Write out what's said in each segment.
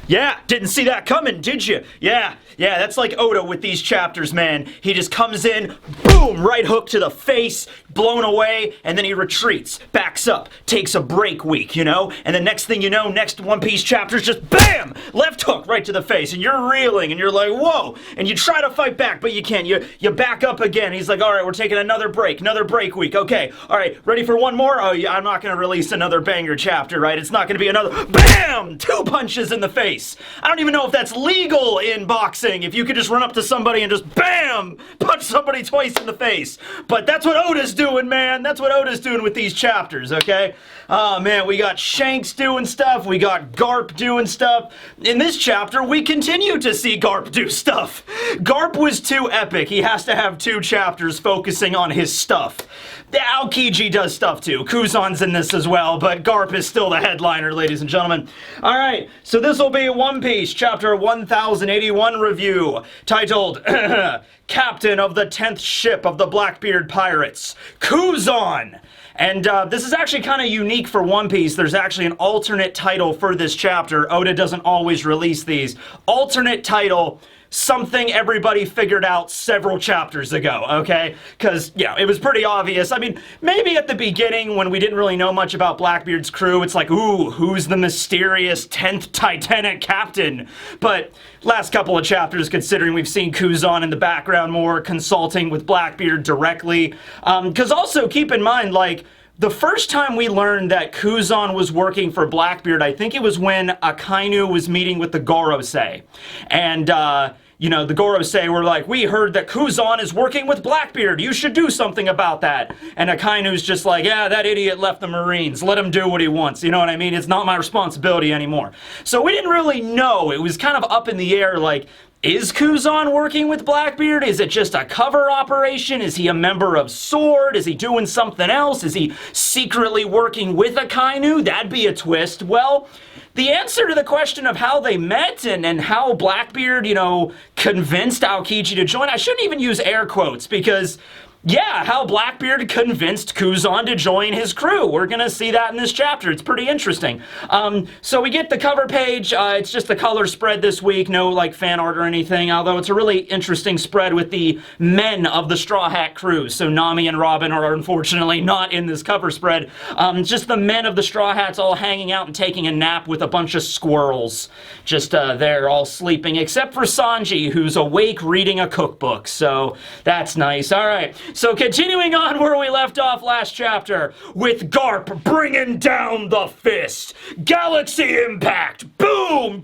Yeah, didn't see that coming, did you? Yeah, that's like Oda with these chapters, man. He just comes in, boom, right hook to the face, blown away, and then he retreats, backs up, takes a break week, you know? And the next thing you know, next One Piece chapter's just BAM! Left hook right to the face, and you're reeling, and you're like, whoa! And you try to fight back, but you can't. You back up again. He's like, alright, we're taking another break week. Okay, alright, ready for one more? Oh, yeah, I'm not gonna release another banger chapter, right? It's not gonna be another BAM! 2 punches in the face. I don't even know if that's legal in boxing, if you could just run up to somebody and just BAM! Punch somebody twice in the face. But that's what Oda's doing, man. That's what Oda's doing with these chapters, okay? Oh, man, we got Shanks doing stuff. We got Garp doing stuff. In this chapter, we continue to see Garp do stuff. Garp was too epic. He has to have 2 chapters focusing on his stuff. The Aokiji does stuff too. Kuzan's in this as well, but Garp is still the headliner, ladies and gentlemen. Alright, so this will be One Piece, chapter 1081 review, titled, Captain of the 10th Ship of the Blackbeard Pirates, Kuzan! And this is actually kind of unique for One Piece. There's actually an alternate title for this chapter. Oda doesn't always release these. Alternate title, something everybody figured out several chapters ago, okay? Because, yeah, it was pretty obvious. I mean, maybe at the beginning when we didn't really know much about Blackbeard's crew, it's like, ooh, who's the mysterious 10th Titanic captain? But last couple of chapters, considering we've seen Kuzan in the background more, consulting with Blackbeard directly. Because also, keep in mind, like, the first time we learned that Kuzan was working for Blackbeard, I think it was when Akainu was meeting with the Gorosei. And, you know, the Gorosei were like, we heard that Kuzan is working with Blackbeard. You should do something about that. And Akainu's just like, yeah, that idiot left the Marines. Let him do what he wants. You know what I mean? It's not my responsibility anymore. So we didn't really know. It was kind of up in the air, like, is Kuzan working with Blackbeard? Is it just a cover operation? Is he a member of SWORD? Is he doing something else? Is he secretly working with Akainu? That'd be a twist. Well, the answer to the question of how they met and how Blackbeard, you know, convinced Aokiji to join, I shouldn't even use air quotes because, yeah, how Blackbeard convinced Kuzan to join his crew. We're gonna see that in this chapter. It's pretty interesting. So we get the cover page. It's just the color spread this week. No, like, fan art or anything, although it's a really interesting spread with the men of the Straw Hat crew. So Nami and Robin are unfortunately not in this cover spread. Just the men of the Straw Hats all hanging out and taking a nap with a bunch of squirrels. Just there, all sleeping, except for Sanji, who's awake reading a cookbook. So that's nice. All right. So continuing on where we left off last chapter, with Garp bringing down the fist. Galaxy impact. Boom!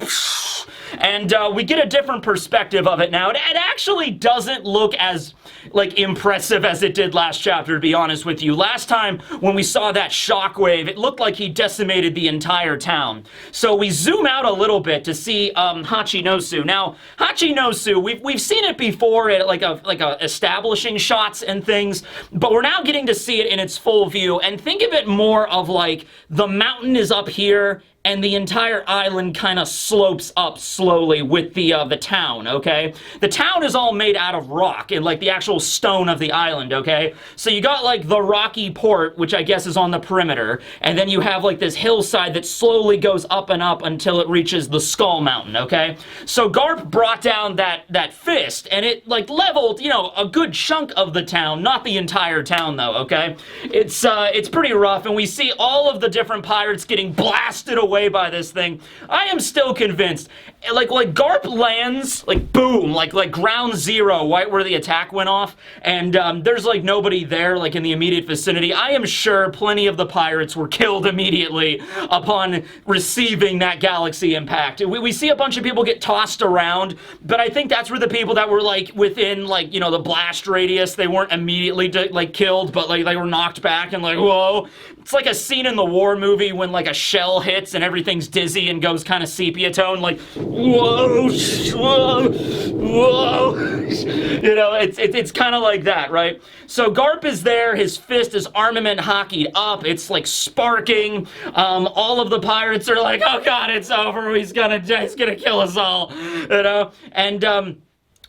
And we get a different perspective of it now. It actually doesn't look as, like, impressive as it did last chapter, to be honest with you. Last time, when we saw that shockwave, it looked like he decimated the entire town. So we zoom out a little bit to see Hachinosu. Now, Hachinosu, we've seen it before at like a establishing shots and things, but we're now getting to see it in its full view. And think of it more of like the mountain is up here and the entire island kind of slopes up slowly with the town, okay? The town is all made out of rock and, like, the actual stone of the island, okay? So you got, like, the rocky port, which I guess is on the perimeter, and then you have, like, this hillside that slowly goes up and up until it reaches the Skull Mountain, okay? So Garp brought down that fist, and it, like, leveled, you know, a good chunk of the town, not the entire town, though, okay? It's pretty rough, and we see all of the different pirates getting blasted away by this thing. I am still convinced. Like Garp lands, like, boom, like ground zero, right where the attack went off, and there's, like, nobody there, like, in the immediate vicinity. I am sure plenty of the pirates were killed immediately upon receiving that galaxy impact. We see a bunch of people get tossed around, but I think that's where the people that were, like, within, like, you know, the blast radius, they weren't immediately, like, killed, but, like, they were knocked back and, like, whoa. It's like a scene in the war movie when, like, a shell hits and everything's dizzy and goes kind of sepia tone, like, whoa, whoa, whoa. You know, it's kind of like that, right? So Garp is there, his fist is armament hockeyed up, it's, like, sparking. All of the pirates are like, oh god, it's over, he's gonna kill us all, you know? And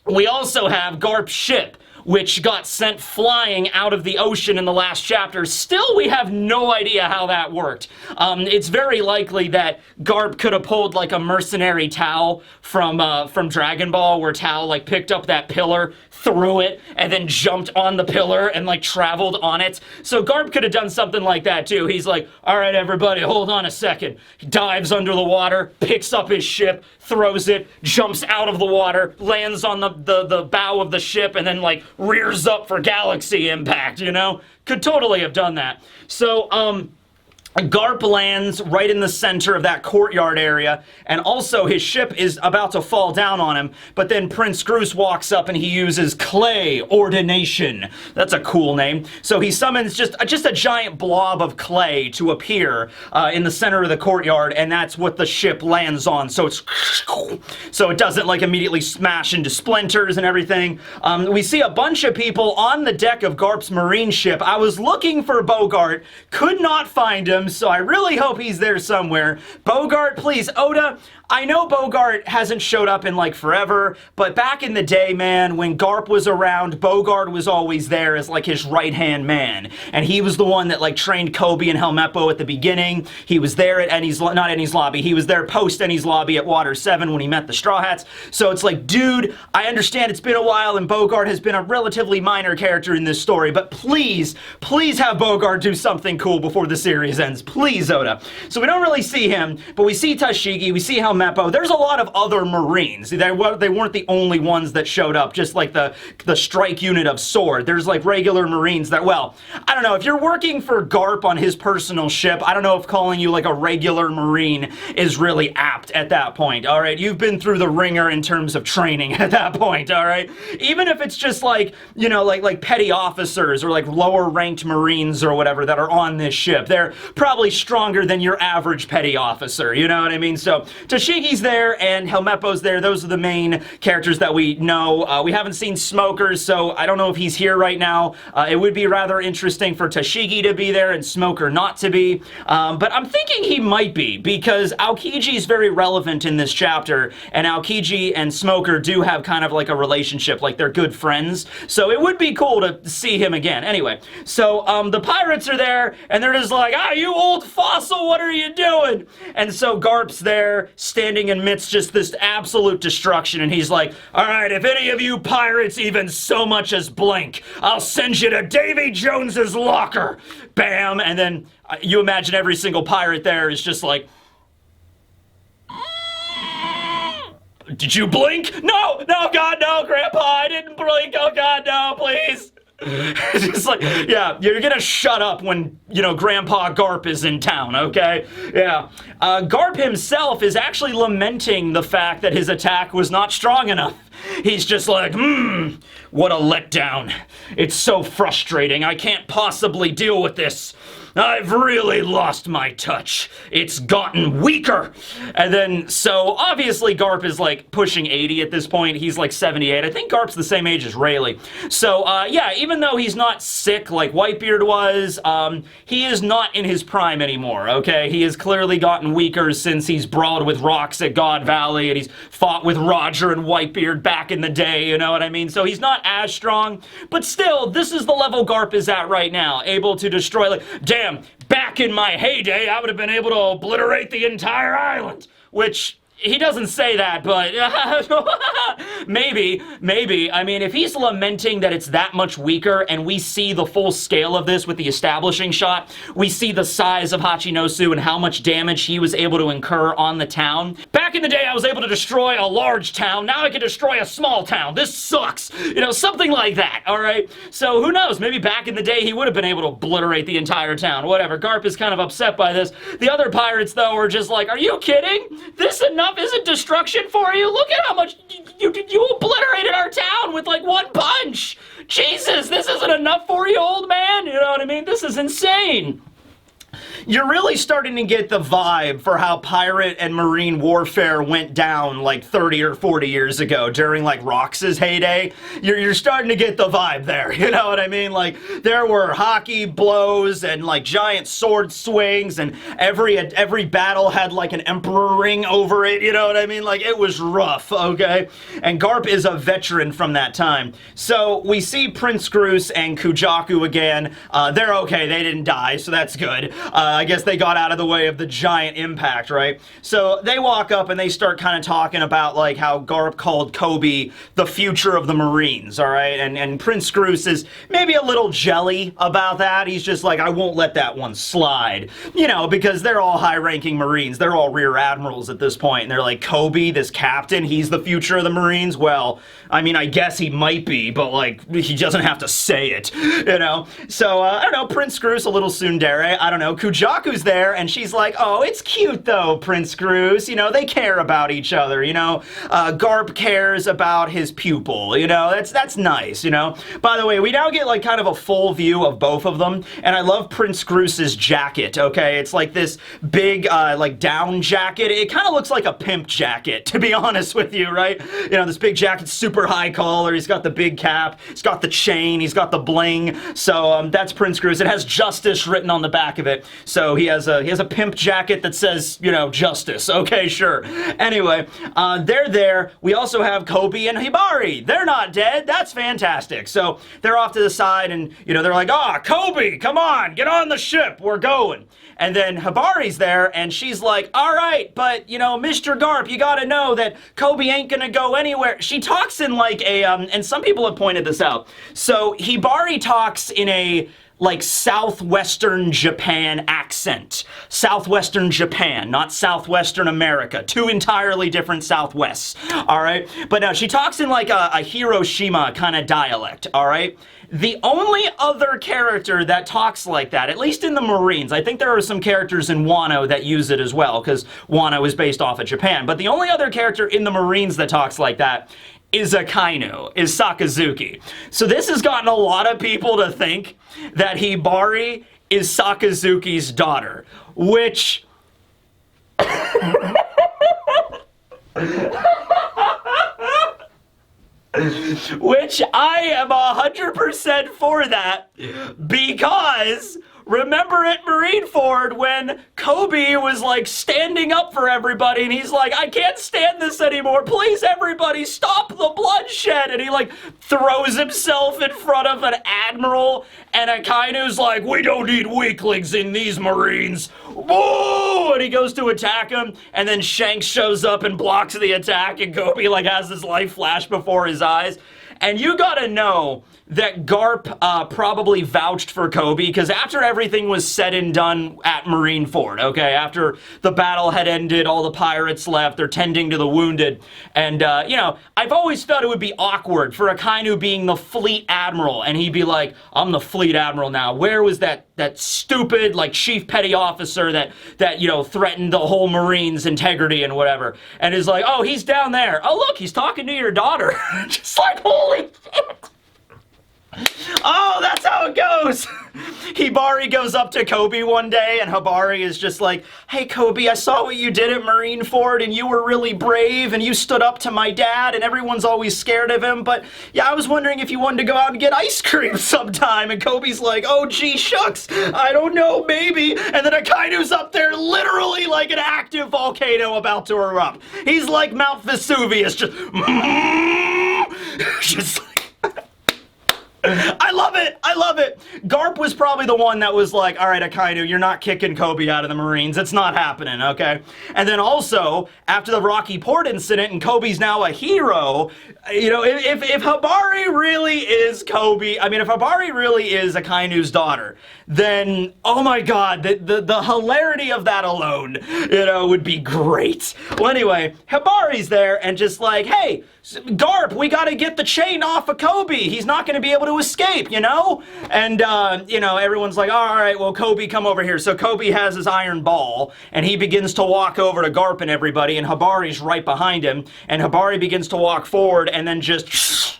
we also have Garp's ship, which got sent flying out of the ocean in the last chapter. Still, we have no idea how that worked. It's very likely that Garp could have pulled like a mercenary Tao from Dragon Ball, where Tao like picked up that pillar, threw it, and then jumped on the pillar and like traveled on it. So Garp could have done something like that too. He's like, all right, everybody, hold on a second. He dives under the water, picks up his ship, throws it, jumps out of the water, lands on the bow of the ship, and then like rears up for galaxy impact, you know? Could totally have done that. So, Garp lands right in the center of that courtyard area, and also his ship is about to fall down on him, but then Prince Groose walks up and he uses Clay Ordination. That's a cool name. So he summons just a giant blob of clay to appear in the center of the courtyard, and that's what the ship lands on. So it doesn't like immediately smash into splinters and everything. We see a bunch of people on the deck of Garp's marine ship. I was looking for Bogart, could not find him, so I really hope he's there somewhere. Bogart, please, Oda, I know Bogart hasn't showed up in like forever, but back in the day, man, when Garp was around, Bogart was always there as like his right-hand man. And he was the one that like trained Kobe and Helmeppo at the beginning. He was there at not Ennie's Lobby, he was there post Ennie's Lobby at Water 7 when he met the Straw Hats. So it's like, dude, I understand it's been a while and Bogart has been a relatively minor character in this story, but please, please have Bogart do something cool before the series ends. Please, Oda. So we don't really see him, but we see Tashigi, we see Helmeppo. There's a lot of other Marines. They weren't the only ones that showed up, just like the strike unit of Sword. There's like regular Marines that, well, I don't know, if you're working for Garp on his personal ship, I don't know if calling you like a regular Marine is really apt at that point, alright? You've been through the ringer in terms of training at that point, alright? Even if it's just like, you know, like petty officers or like lower ranked Marines or whatever that are on this ship, they're probably stronger than your average petty officer, you know what I mean? So Tashigi's there and Helmeppo's there. Those are the main characters that we know. We haven't seen Smokers, so I don't know if he's here right now. It would be rather interesting for Tashigi to be there and Smoker not to be, but I'm thinking he might be, because Aokiji is very relevant in this chapter, and Aokiji and Smoker do have kind of like a relationship, like they're good friends, so it would be cool to see him again. Anyway, so the pirates are there, and they're just like, ah, you old fossil, what are you doing? And so Garp's there, standing amidst just this absolute destruction, and he's like, alright, if any of you pirates even so much as blink, I'll send you to Davy Jones's locker! Bam! And then you imagine every single pirate there is just like, did you blink? No! No, God, no, Grandpa, I didn't blink! Oh, God, no, please! It's just like, yeah, you're gonna shut up when, you know, Grandpa Garp is in town, okay? Yeah. Garp himself is actually lamenting the fact that his attack was not strong enough. He's just like, what a letdown. It's so frustrating. I can't possibly deal with this. I've really lost my touch. It's gotten weaker. And then, so obviously Garp is like pushing 80 at this point. He's like 78. I think Garp's the same age as Rayleigh. So, yeah, even though he's not sick like Whitebeard was, he is not in his prime anymore, okay? He has clearly gotten weaker since he's brawled with Rocks at God Valley, and he's fought with Roger and Whitebeard back in the day, you know what I mean? So he's not as strong, but still, this is the level Garp is at right now, able to destroy, like, damn, back in my heyday, I would have been able to obliterate the entire island, which he doesn't say that, but maybe. I mean, if he's lamenting that it's that much weaker, and we see the full scale of this with the establishing shot, we see the size of Hachinosu and how much damage he was able to incur on the town. Back in the day, I was able to destroy a large town. Now I can destroy a small town. This sucks. You know, something like that, all right? So who knows? Maybe back in the day, he would have been able to obliterate the entire town. Whatever. Garp is kind of upset by this. The other pirates, though, are just like, are you kidding? This enough isn't destruction for you? Look at how much you obliterated our town with like one punch. Jesus, this isn't enough for you, old man. You know what I mean? This is insane. you're really starting to get the vibe for how pirate and marine warfare went down like 30 or 40 years ago during like Rox's heyday. You're starting to get the vibe there, you know what I mean? Like there were hockey blows and like giant sword swings, and every battle had like an emperor ring over it, you know what I mean? Like it was rough, okay? And Garp is a veteran from that time. So we see Prince Groose and Kujaku again. They're okay, they didn't die, so that's good. I guess they got out of the way of the giant impact, right? So they walk up and they start kind of talking about like how Garp called Kobe the future of the Marines, all right? And Prince Groose is maybe a little jelly about that. He's just like, I won't let that one slide, you know, because they're all high-ranking Marines. They're all rear admirals at this point, and they're like, Kobe, this captain, he's the future of the Marines? Well, I mean, I guess he might be, but like, he doesn't have to say it, you know? So, I don't know, Prince Groose, a little tsundere, I don't know. Kujaku's there, and she's like, oh, it's cute though, Prince Groose, you know, they care about each other, you know? Garp cares about his pupil, you know? That's nice, you know? By the way, we now get like kind of a full view of both of them, and I love Prince Groose's jacket, okay? It's like this big, like down jacket. It kind of looks like a pimp jacket, to be honest with you, right? You know, this big jacket, super high collar, he's got the big cap, he's got the chain, he's got the bling, so that's Prince Groose. It has justice written on the back of it, so he has a pimp jacket that says, you know, justice. Okay, sure. Anyway, they're there. We also have Kobe and Hibari. They're not dead. That's fantastic. So they're off to the side, and, you know, they're like, Kobe, come on, get on the ship, we're going. And then Hibari's there, and she's like, all right, but, you know, Mr. Garp, you gotta know that Kobe ain't gonna go anywhere. She talks in like a, and some people have pointed this out. So Hibari talks in a, like, southwestern Japan accent. Southwestern Japan, not southwestern America. Two entirely different southwests, all right? But now she talks in like a Hiroshima kind of dialect, all right? The only other character that talks like that, at least in the Marines, I think there are some characters in Wano that use it as well, because Wano is based off of Japan, but the only other character in the Marines that talks like that is Akainu, is Sakazuki. So this has gotten a lot of people to think that Hibari is Sakazuki's daughter, which... which I am 100% for that, because remember at Marineford when Kobe was like standing up for everybody, and he's like, I can't stand this anymore, please everybody stop the bloodshed, and he like throws himself in front of an admiral, and Akainu's like, we don't need weaklings in these Marines, whoa, and he goes to attack him, and then Shanks shows up and blocks the attack, and Kobe like has his life flash before his eyes. And you gotta know that Garp probably vouched for Kobe, because after everything was said and done at Marineford, okay, after the battle had ended, all the pirates left, they're tending to the wounded, and, you know, I've always thought it would be awkward for Akainu being the fleet admiral, and he'd be like, I'm the fleet admiral now. Where was that stupid, like, chief petty officer that, you know, threatened the whole Marines' integrity and whatever? And he's like, oh, he's down there. Oh, look, he's talking to your daughter. Just like, holy shit. Oh, that's how it goes! Hibari goes up to Kobe one day, and Hibari is just like, hey Kobe, I saw what you did at Marineford, and you were really brave, and you stood up to my dad, and everyone's always scared of him, but yeah, I was wondering if you wanted to go out and get ice cream sometime, and Kobe's like, oh gee shucks, I don't know, maybe, and then Akainu's up there literally like an active volcano about to erupt. He's like Mount Vesuvius, just just like, I love it! I love it! Garp was probably the one that was like, alright, Akainu, you're not kicking Kobe out of the Marines. It's not happening, okay? And then also, after the Rocky Port incident and Kobe's now a hero, you know, if Hibari really is Kobe, I mean, if Hibari really is Akainu's daughter, then, oh my god, the hilarity of that alone, you know, would be great. Well, anyway, Hibari's there and just like, hey, Garp, we gotta get the chain off of Kobe. He's not gonna be able to escape, you know? And, you know, everyone's like, all right, well, Kobe, come over here. So Kobe has his iron ball, and he begins to walk over to Garp and everybody, and Hibari's right behind him, and Hibari begins to walk forward, and then just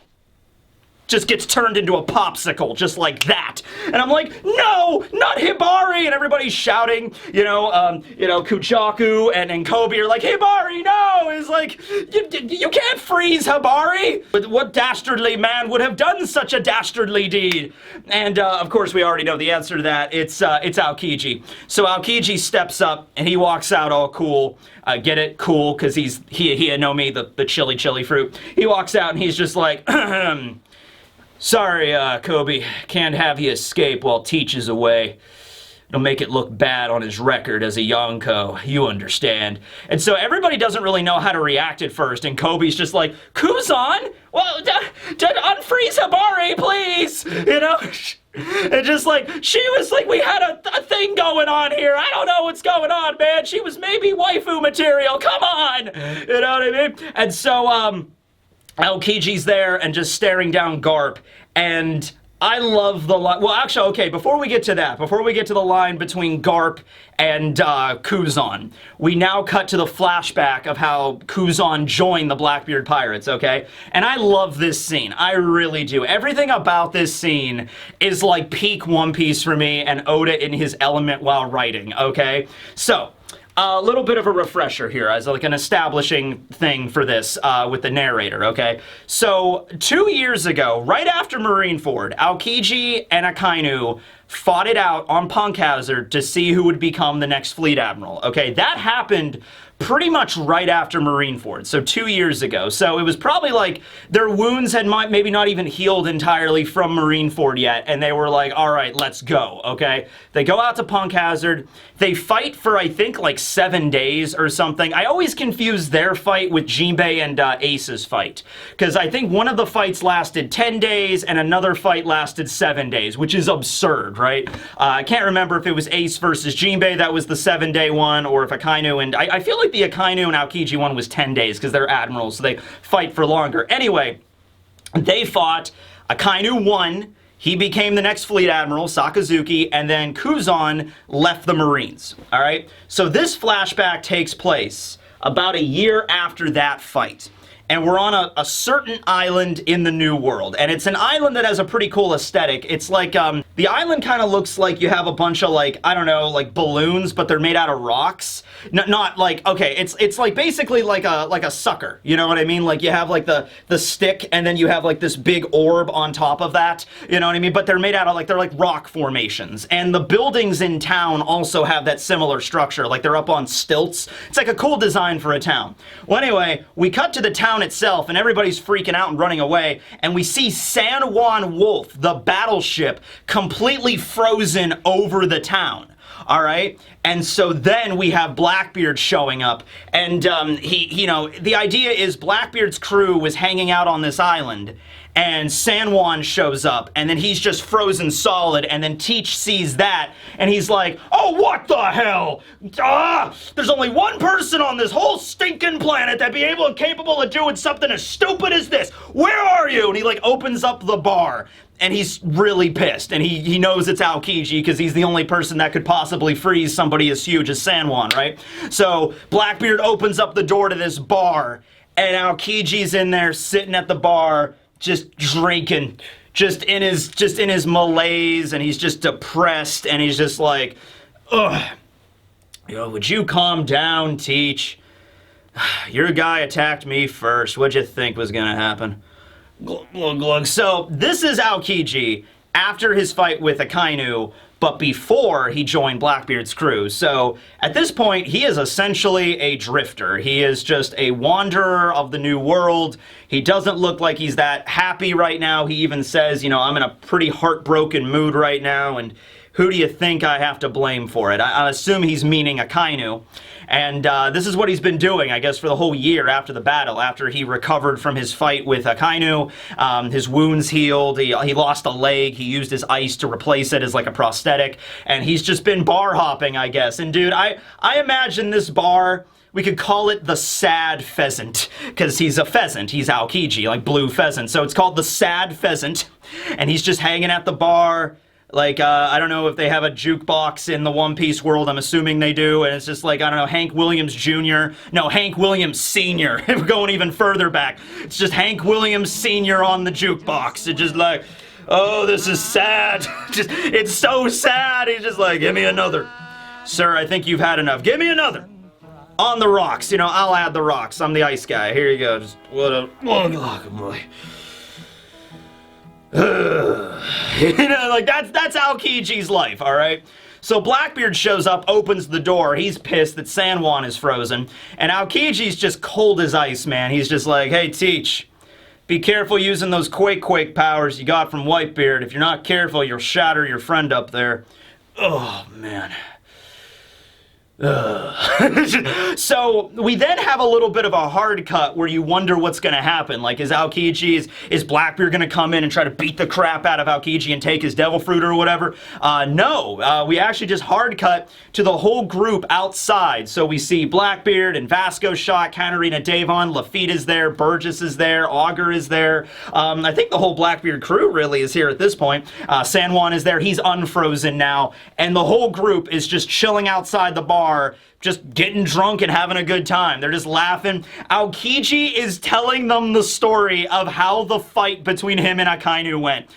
just gets turned into a popsicle, just like that. And I'm like, no, not Hibari! And everybody's shouting, Kuchaku and Kobe are like, Hibari, no! It's like, you can't freeze Hibari! But what dastardly man would have done such a dastardly deed? And, of course, we already know the answer to that. It's Aokiji. So Aokiji steps up, and he walks out all cool. Get it? Cool, because he had no me, the chili fruit. He walks out, and he's just like, sorry, Kobe, can't have you escape while Teach is away. It'll make it look bad on his record as a Yonko. You understand. And so everybody doesn't really know how to react at first, and Kobe's just like, Kuzan? Well, unfreeze Hibari, please! And just like, she was like, we had a thing going on here. I don't know what's going on, man. She was maybe waifu material. Come on! You know what I mean? And so, Aokiji's there and just staring down Garp, and I love the line. Well, actually, okay, before we get to the line between Garp and Kuzan, we now cut to the flashback of how Kuzan joined the Blackbeard Pirates, okay? And I love this scene. I really do. Everything about this scene is like peak One Piece for me and Oda in his element while writing, okay? So, a little bit of a refresher here as like an establishing thing for this with the narrator, okay? So, 2 years ago, right after Marineford, Aokiji and Akainu fought it out on Punk Hazard to see who would become the next fleet admiral, okay? That happened pretty much right after Marineford, so 2 years ago. So it was probably like their wounds had maybe not even healed entirely from Marineford yet, and they were like, all right, let's go, okay? They go out to Punk Hazard. They fight for, I think, like 7 days or something. I always confuse their fight with Jinbei and Ace's fight, because I think one of the fights lasted 10 days and another fight lasted 7 days, which is absurd, right? I can't remember if it was Ace versus Jinbei that was the 7-day one, or if Akainu and... I feel like the Akainu and Aokiji one was 10 days, because they're admirals, so they fight for longer. Anyway, they fought. Akainu won. He became the next fleet admiral, Sakazuki, and then Kuzan left the Marines. All right? So this flashback takes place about a year after that fight. And we're on a certain island in the New World. And it's an island that has a pretty cool aesthetic. It's like, the island kind of looks like you have a bunch of, like, I don't know, like balloons, but they're made out of rocks. Not like, okay, it's like basically like a sucker. You know what I mean? Like you have like the stick, and then you have like this big orb on top of that. You know what I mean? But they're made out of like, they're like rock formations. And the buildings in town also have that similar structure. Like they're up on stilts. It's like a cool design for a town. Well, anyway, we cut to the town itself, and everybody's freaking out and running away, and we see San Juan Wolf, the battleship, completely frozen over the town. All right, and so then we have Blackbeard showing up, and the idea is Blackbeard's crew was hanging out on this island, and San Juan shows up, and then he's just frozen solid, and then Teach sees that, and he's like, oh, what the hell? There's only one person on this whole stinking planet that'd be able and capable of doing something as stupid as this. Where are you? And he like opens up the bar. And he's really pissed, and he knows it's Aokiji because he's the only person that could possibly freeze somebody as huge as San Juan, right? So Blackbeard opens up the door to this bar, and Aokiji's in there sitting at the bar, just drinking, just in his malaise, and he's just depressed, and he's just like, ugh, would you calm down, Teach? Your guy attacked me first. What'd you think was gonna happen? Glug, glug, glug. So this is Aokiji after his fight with Akainu, but before he joined Blackbeard's crew. So at this point, he is essentially a drifter. He is just a wanderer of the New World. He doesn't look like he's that happy right now. He even says, I'm in a pretty heartbroken mood right now, and who do you think I have to blame for it? I assume he's meaning Akainu. And this is what he's been doing, I guess, for the whole year after the battle, after he recovered from his fight with Akainu. His wounds healed, he lost a leg, he used his ice to replace it as like a prosthetic, and he's just been bar hopping, I guess. And dude, I imagine this bar, we could call it the Sad Pheasant, because he's a pheasant, he's Aokiji, like blue pheasant. So it's called the Sad Pheasant, and he's just hanging at the bar, Like, I don't know if they have a jukebox in the One Piece world. I'm assuming they do. And it's just like, I don't know, Hank Williams Jr. No, Hank Williams Sr. We're going even further back. It's just Hank Williams Sr. on the jukebox. It's just like, oh, this is sad. It's so sad. He's just like, give me another. Sir, I think you've had enough. Give me another. On the rocks. You know, I'll add the rocks. I'm the ice guy. Here you go. Just, what a... Oh, boy. You know, like, that's Aokiji's life, alright? So Blackbeard shows up, opens the door. He's pissed that San Juan is frozen. And Aokiji's just cold as ice, man. He's just like, hey, Teach, be careful using those Quake powers you got from Whitebeard. If you're not careful, you'll shatter your friend up there. Oh, man. So we then have a little bit of a hard cut where you wonder what's going to happen. Like, is Aokiji, is Blackbeard going to come in and try to beat the crap out of Aokiji and take his devil fruit or whatever? No, we actually just hard cut to the whole group outside. So we see Blackbeard and Vasco shot, Katarina Davon, Lafitte is there, Burgess is there, Augur is there. I think the whole Blackbeard crew really is here at this point. San Juan is there, he's unfrozen now, and the whole group is just chilling outside the bar, just getting drunk and having a good time. They're just laughing. Aokiji is telling them the story of how the fight between him and Akainu went.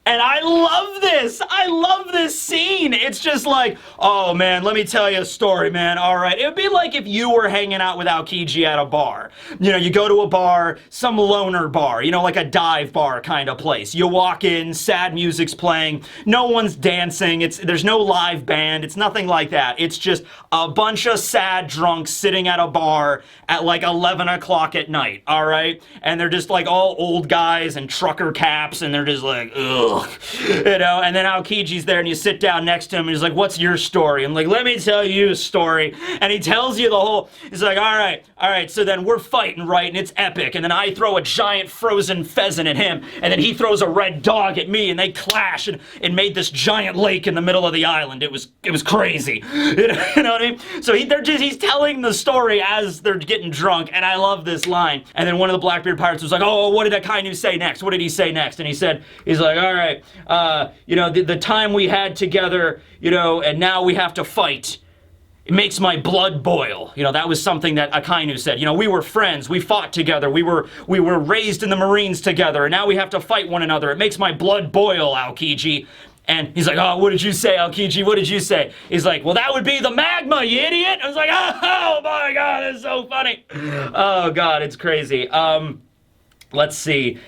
And I love this! I love this scene! It's just like, oh man, let me tell you a story, man. Alright, it would be like if you were hanging out with Aokiji at a bar. You know, you go to a bar, some loner bar, you know, like a dive bar kind of place. You walk in, sad music's playing, no one's dancing, there's no live band, it's nothing like that. It's just a bunch of sad drunks sitting at a bar at like 11 o'clock at night, alright? And they're just like all old guys and trucker caps, and they're just like, ugh. You know, and then Aokiji's there and you sit down next to him and he's like, what's your story? I'm like, let me tell you a story. And he tells you the whole, he's like, all right, so then we're fighting, right? And it's epic. And then I throw a giant frozen pheasant at him. And then he throws a red dog at me and they clash and it made this giant lake in the middle of the island. It was crazy. You know what I mean? So he's telling the story as they're getting drunk, and I love this line. And then one of the Blackbeard pirates was like, oh, what did Akainu say next? What did he say next? And he's like, all right, you know, the time we had together, you know, and now we have to fight. It makes my blood boil. You know, that was something that Akainu said. You know, we were friends. We fought together. We were raised in the Marines together, and now we have to fight one another. It makes my blood boil, Aokiji. And he's like, oh, what did you say, Aokiji? What did you say? He's like, well, that would be the magma, you idiot. I was like, oh my God, that's so funny. Oh God, it's crazy. Let's see.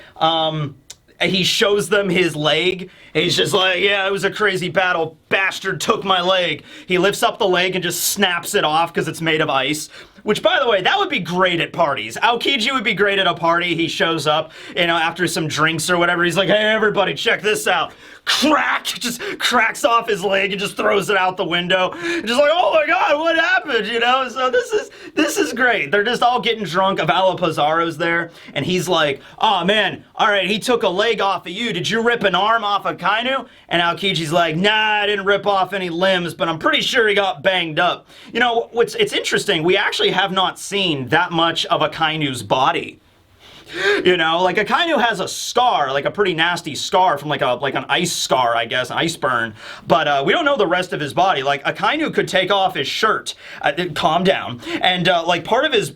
He shows them his leg. He's just like, yeah, it was a crazy battle. Bastard took my leg. He lifts up the leg and just snaps it off because it's made of ice. Which, by the way, that would be great at parties. Aokiji would be great at a party. He shows up, you know, after some drinks or whatever. He's like, hey, everybody, check this out. Crack! Just cracks off his leg and just throws it out the window. Just like, oh my God, what happened? You know, so this is great. They're just all getting drunk. Avala Pizarro's there, and he's like, oh man, all right, he took a leg off of you. Did you rip an arm off of Kainu? And Aokiji's like, nah, I didn't rip off any limbs, but I'm pretty sure he got banged up. You know, it's interesting. We actually have not seen that much of Akainu's body. You know, like Akainu has a scar, like a pretty nasty scar from like an ice scar, I guess, an ice burn. But we don't know the rest of his body. Like Akainu could take off his shirt, calm down, and like part of his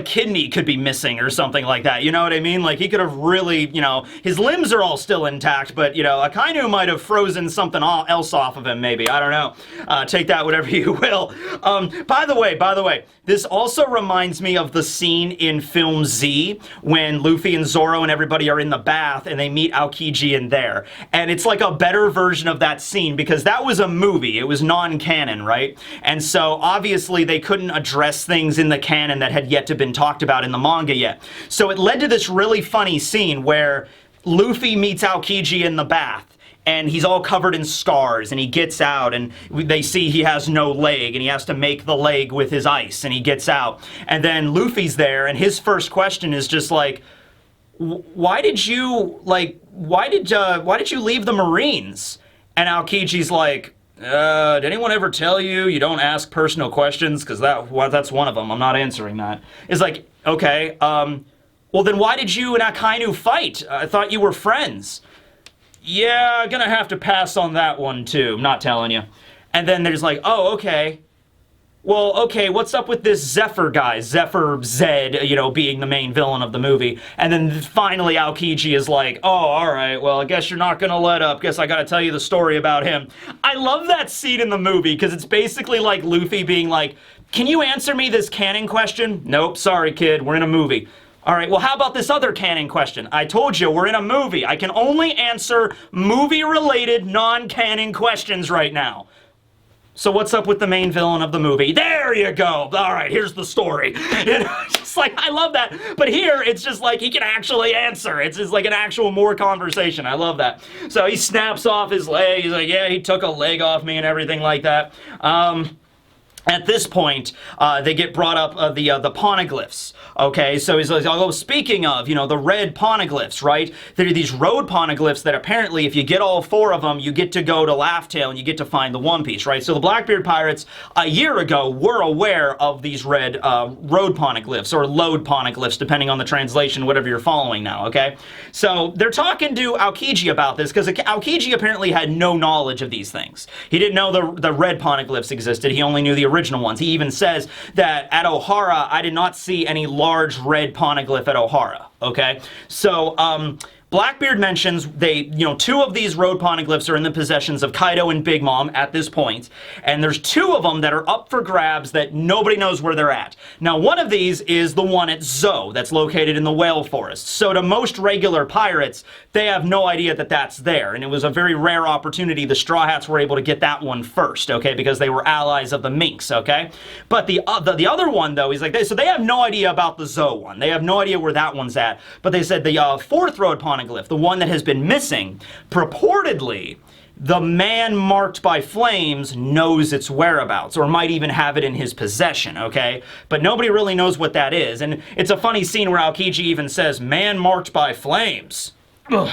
kidney could be missing or something like that. You know what I mean? Like he could have really, you know, his limbs are all still intact, but you know, Akainu might have frozen something else off of him. Maybe, I don't know. Take that whatever you will. By the way, this also reminds me of the scene in film Z when Luffy and Zoro and everybody are in the bath and they meet Aokiji in there. And it's like a better version of that scene because that was a movie. It was non-canon, right? And so obviously they couldn't address things in the canon that had yet to been talked about in the manga yet. So it led to this really funny scene where Luffy meets Aokiji in the bath. And he's all covered in scars, and he gets out, and they see he has no leg, and he has to make the leg with his ice, and he gets out. And then Luffy's there, and his first question is just like, why did you leave the Marines? And Aokiji's like, did anyone ever tell you don't ask personal questions? Because that's one of them. I'm not answering that. It's like, okay, well then why did you and Akainu fight? I thought you were friends. yeah, gonna have to pass on that one too. I'm not telling you. And then there's like, oh, okay. Well, okay, what's up with this Zephyr guy? Zephyr Zed, you know, being the main villain of the movie. And then finally Aokiji is like, oh, alright, well, I guess you're not gonna let up. Guess I gotta tell you the story about him. I love that scene in the movie, because it's basically like Luffy being like, can you answer me this canon question? Nope, sorry kid, we're in a movie. Alright, well how about this other canon question? I told you, we're in a movie. I can only answer movie-related, non-canon questions right now. So what's up with the main villain of the movie? There you go. All right, here's the story. You know, just like, I love that. But here, it's just like he can actually answer. It's just like an actual more conversation. I love that. So he snaps off his leg. He's like, yeah, he took a leg off me and everything like that. At this point, they get brought up the poneglyphs. Okay, so he's like, oh, speaking of, you know, the red poneglyphs, right? There are these road poneglyphs that apparently, if you get all 4 of them, you get to go to Laugh-Tale and you get to find the One Piece, right? So the Blackbeard pirates, a year ago, were aware of these red road poneglyphs, or load poneglyphs, depending on the translation, whatever you're following now, okay? So they're talking to Aokiji about this, because Aokiji apparently had no knowledge of these things. He didn't know the red poneglyphs existed. He only knew the original ones. He even says that at Ohara, I did not see any large red poneglyph at Ohara, okay? So, Blackbeard mentions you know, 2 of these road poneglyphs are in the possessions of Kaido and Big Mom at this point, and there's 2 of them that are up for grabs that nobody knows where they're at. Now, one of these is the one at Zou, that's located in the Whale Forest. So to most regular pirates, they have no idea that that's there, and it was a very rare opportunity. The Straw Hats were able to get that one first, okay, because they were allies of the Minks, okay? But the other one, though, is like, so they have no idea about the Zou one. They have no idea where that one's at, but they said the 4th road poneglyph, the one that has been missing, purportedly, the man marked by flames knows its whereabouts, or might even have it in his possession, okay? But nobody really knows what that is, and it's a funny scene where Aokiji even says, man marked by flames. Ugh.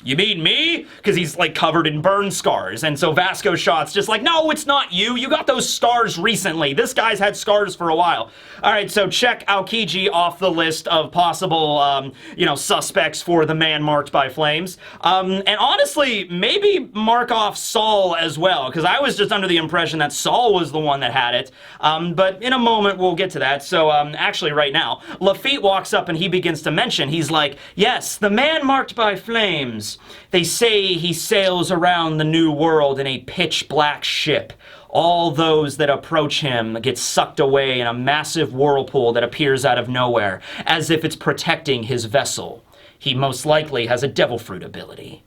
You mean me? Because he's like covered in burn scars. And so Vasco Shot's just like, no, it's not you. You got those scars recently. This guy's had scars for a while. All right, so check Aokiji off the list of possible, you know, suspects for the man marked by flames. And honestly, maybe mark off Saul as well, because I was just under the impression that Saul was the one that had it. But in a moment, we'll get to that. So actually right now, Lafitte walks up and he begins to mention, he's like, yes, the man marked by flames. They say he sails around the New World in a pitch-black ship. All those that approach him get sucked away in a massive whirlpool that appears out of nowhere, as if it's protecting his vessel. He most likely has a devil fruit ability.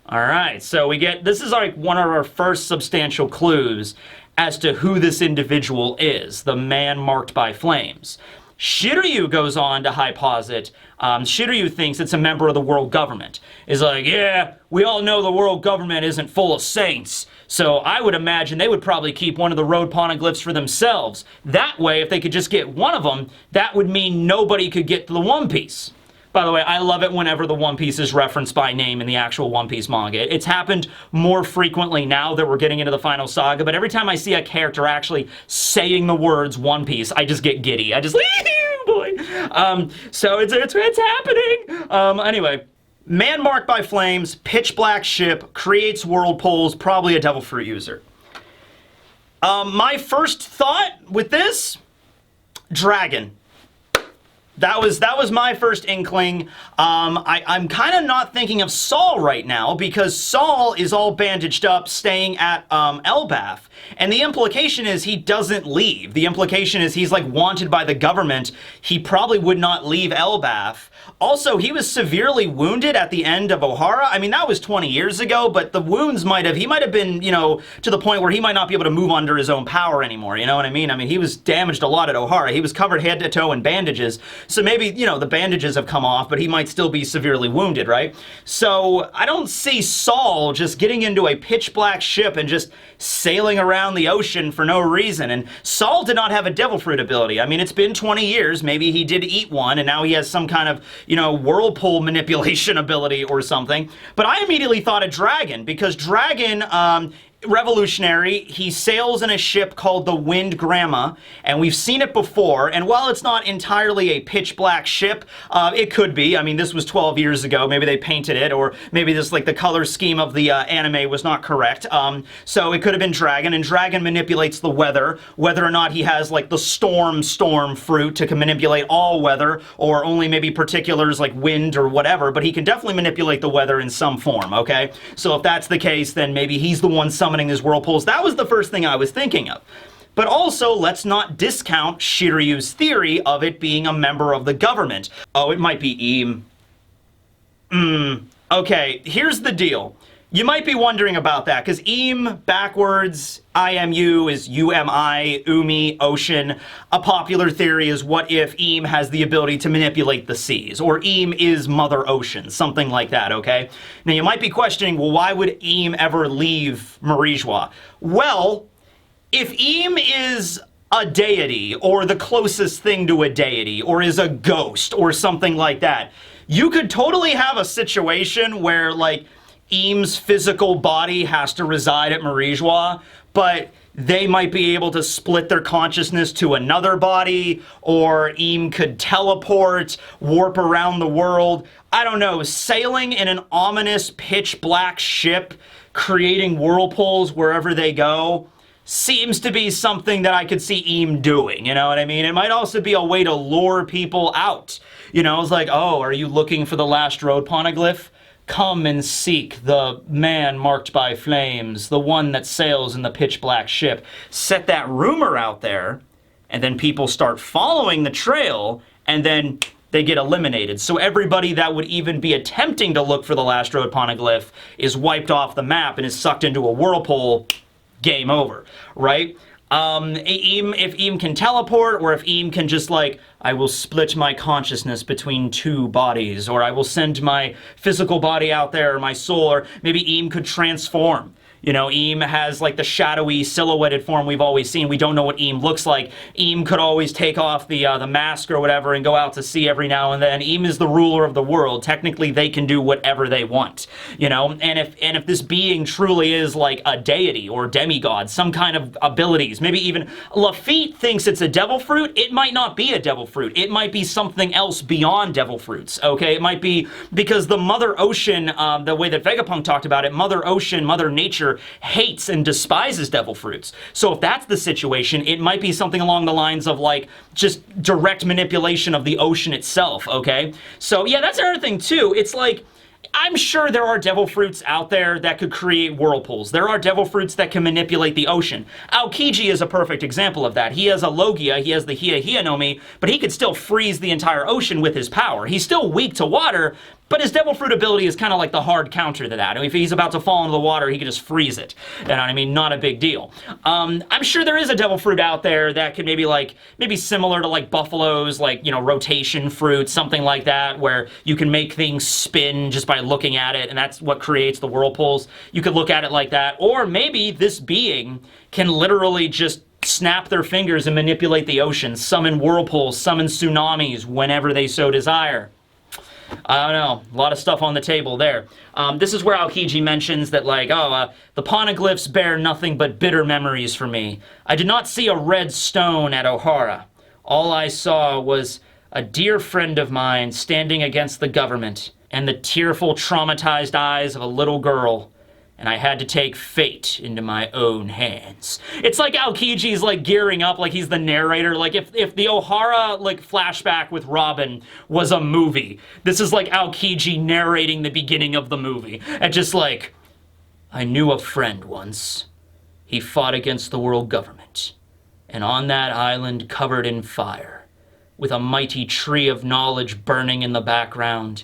Alright, so this is like one of our first substantial clues as to who this individual is, the man marked by flames. Shiryu goes on to hyposit, Shiryu thinks it's a member of the world government. Is like, yeah, we all know the world government isn't full of saints, so I would imagine they would probably keep one of the road poneglyphs for themselves. That way, if they could just get one of them, that would mean nobody could get to the One Piece. By the way, I love it whenever the One Piece is referenced by name in the actual One Piece manga. It's happened more frequently now that we're getting into the final saga, but every time I see a character actually saying the words One Piece, I just get giddy. I just, boy. So it's happening. Anyway, man marked by flames, pitch black ship, creates whirlpools, probably a devil fruit user. My first thought with this, dragon. That was my first inkling. I'm kind of not thinking of Saul right now, because Saul is all bandaged up staying at Elbaf. And the implication is he doesn't leave. The implication is he's like wanted by the government. He probably would not leave Elbaf. Also, he was severely wounded at the end of Ohara. I mean, that was 20 years ago, but the wounds he might have been, you know, to the point where he might not be able to move under his own power anymore, you know what I mean? I mean, he was damaged a lot at Ohara. He was covered head to toe in bandages, so maybe, you know, the bandages have come off, but he might still be severely wounded, right? So, I don't see Saul just getting into a pitch black ship and just sailing around the ocean for no reason. And Saul did not have a devil fruit ability. I mean, it's been 20 years. Maybe he did eat one, and now he has some kind of, you know, whirlpool manipulation ability or something. But I immediately thought of dragon, because dragon revolutionary. He sails in a ship called the Wind Gramma, and we've seen it before. And while it's not entirely a pitch black ship, it could be. I mean, this was 12 years ago. Maybe they painted it, or maybe this, like, the color scheme of the anime was not correct. So it could have been Dragon, and Dragon manipulates the weather, whether or not he has, like, the storm fruit to manipulate all weather, or only maybe particulars like wind or whatever, but he can definitely manipulate the weather in some form, okay? So if that's the case, then maybe he's the one summoning his whirlpools. That was the first thing I was thinking of. But also, let's not discount Shiryu's theory of it being a member of the government. Oh, it might be Eam. Okay, here's the deal. You might be wondering about that, because Eam, backwards, IMU is UMI, Umi, ocean. A popular theory is, what if Eam has the ability to manipulate the seas? Or Eam is Mother Ocean, something like that, okay? Now, you might be questioning, well, why would Eam ever leave Marijois? Well, if Eam is a deity, or the closest thing to a deity, or is a ghost, or something like that, you could totally have a situation where, like, Eam's physical body has to reside at Marijois, but they might be able to split their consciousness to another body, or Eam could teleport, warp around the world. I don't know, sailing in an ominous pitch black ship, creating whirlpools wherever they go, seems to be something that I could see Eam doing, you know what I mean? It might also be a way to lure people out. You know, it's like, oh, are you looking for the last road poneglyph? Come and seek the man marked by flames, the one that sails in the pitch black ship. Set that rumor out there, and then people start following the trail, and then they get eliminated. So everybody that would even be attempting to look for the last road poneglyph is wiped off the map and is sucked into a whirlpool. Game over, right? If Eam can teleport, or if Eam can just, like, I will split my consciousness between two bodies, or I will send my physical body out there, or my soul, or maybe Eam could transform. You know, Eam has, like, the shadowy, silhouetted form we've always seen. We don't know what Eam looks like. Eam could always take off the mask or whatever and go out to sea every now and then. Eam is the ruler of the world. Technically, they can do whatever they want, you know? And if this being truly is, like, a deity or demigod, some kind of abilities, maybe even Lafitte thinks it's a devil fruit. It might not be a devil fruit. It might be something else beyond devil fruits, okay? It might be because the Mother Ocean, the way that Vegapunk talked about it, Mother Ocean, Mother Nature, hates and despises devil fruits. So if that's the situation, it might be something along the lines of, like, just direct manipulation of the ocean itself, okay? So yeah, that's another thing too. It's like, I'm sure there are devil fruits out there that could create whirlpools. There are devil fruits that can manipulate the ocean. Aokiji is a perfect example of that. He has a Logia, he has the Hia no Mi, but he could still freeze the entire ocean with his power. He's still weak to water, but his devil fruit ability is kind of like the hard counter to that. I mean, if he's about to fall into the water, he can just freeze it. You know what I mean? Not a big deal. I'm sure there is a devil fruit out there that could maybe similar to, like, buffaloes, like, you know, rotation fruit, something like that, where you can make things spin just by looking at it, and that's what creates the whirlpools. You could look at it like that. Or maybe this being can literally just snap their fingers and manipulate the ocean, summon whirlpools, summon tsunamis whenever they so desire. I don't know, a lot of stuff on the table there. This is where Aokiji mentions that, like, the poneglyphs bear nothing but bitter memories for me. I did not see a red stone at Ohara. All I saw was a dear friend of mine standing against the government, and the tearful, traumatized eyes of a little girl. And I had to take fate into my own hands. It's like Aokiji's, like, gearing up like he's the narrator. Like, if the Ohara, like, flashback with Robin was a movie, this is like Aokiji narrating the beginning of the movie. And just like, I knew a friend once. He fought against the world government. And on that island covered in fire, with a mighty tree of knowledge burning in the background,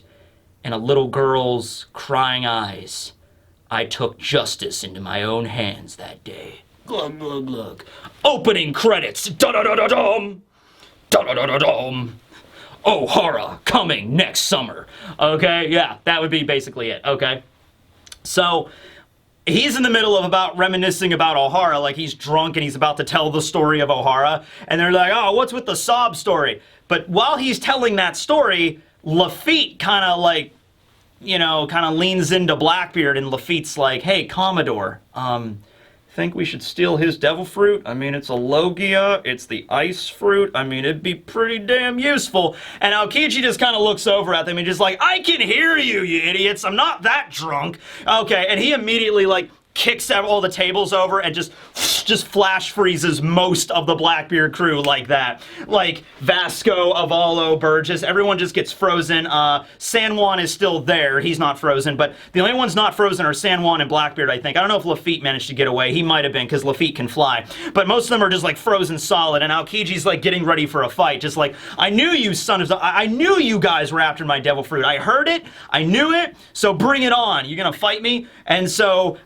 and a little girl's crying eyes, I took justice into my own hands that day. Glug, glug, glug. Opening credits. Da-da-da-da-dum. Da-da-da-da-dum. Ohara coming next summer. Okay, yeah, that would be basically it, okay? So, he's in the middle of reminiscing about Ohara, like he's drunk and he's about to tell the story of Ohara, and they're like, oh, what's with the sob story? But while he's telling that story, Lafitte kind of, like, you know, kind of leans into Blackbeard, and Lafitte's like, hey, Commodore, think we should steal his devil fruit? I mean, it's a Logia, it's the ice fruit. I mean, it'd be pretty damn useful. And Aokiji just kind of looks over at them and just like, I can hear you, you idiots. I'm not that drunk. Okay, and he immediately like kicks all the tables over and just flash freezes most of the Blackbeard crew like that. Like Vasco, Avalo, Burgess, everyone just gets frozen. San Juan is still there. He's not frozen, but the only ones not frozen are San Juan and Blackbeard, I think. I don't know if Lafitte managed to get away. He might have been, because Lafitte can fly. But most of them are just like frozen solid, and Aokiji's like getting ready for a fight. Just like, I knew you I knew you guys were after my devil fruit. I heard it. I knew it. So bring it on. You gonna fight me? And so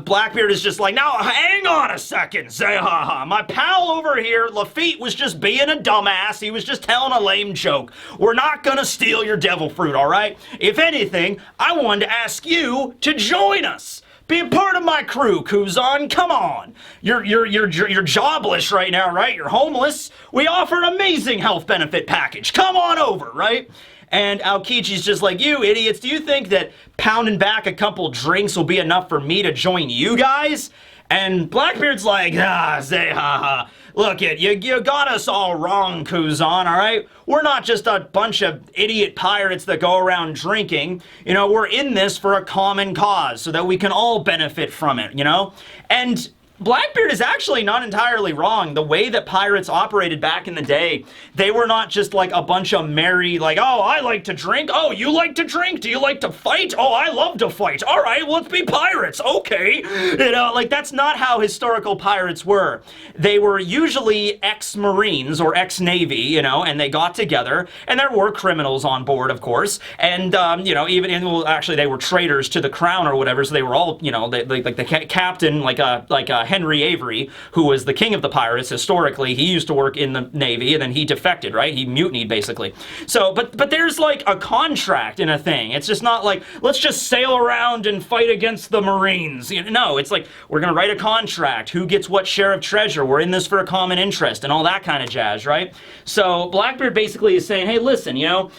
Blackbeard is just like, now hang on a second, say ha ha. My pal over here, Lafitte, was just being a dumbass. He was just telling a lame joke. We're not gonna steal your devil fruit, all right? If anything, I wanted to ask you to join us. Be a part of my crew, Kuzan. Come on. You're jobless right now, right? You're homeless. We offer an amazing health benefit package. Come on over, right? And Aokiji's just like, you idiots, do you think that pounding back a couple drinks will be enough for me to join you guys? And Blackbeard's like, say ha ha. Look, you got us all wrong, Kuzan, all right? We're not just a bunch of idiot pirates that go around drinking. You know, we're in this for a common cause so that we can all benefit from it, you know? And Blackbeard is actually not entirely wrong. The way that pirates operated back in the day, they were not just like a bunch of merry, like, oh, I like to drink. Oh, you like to drink? Do you like to fight? Oh, I love to fight. All right, let's be pirates. Okay. You know, like that's not how historical pirates were. They were usually ex-Marines or ex-Navy, you know, and they got together, and there were criminals on board, of course. And, you know, well, actually, they were traitors to the crown or whatever, so they were all, you know, like the captain, like a Henry Avery, who was the king of the pirates historically. He used to work in the Navy, and then he defected, right? He mutinied, basically. So, but there's like a contract in a thing. It's just not like, let's just sail around and fight against the Marines. You know, no, it's like, we're going to write a contract. Who gets what share of treasure? We're in this for a common interest and all that kind of jazz, right? So Blackbeard basically is saying, hey, listen, you know,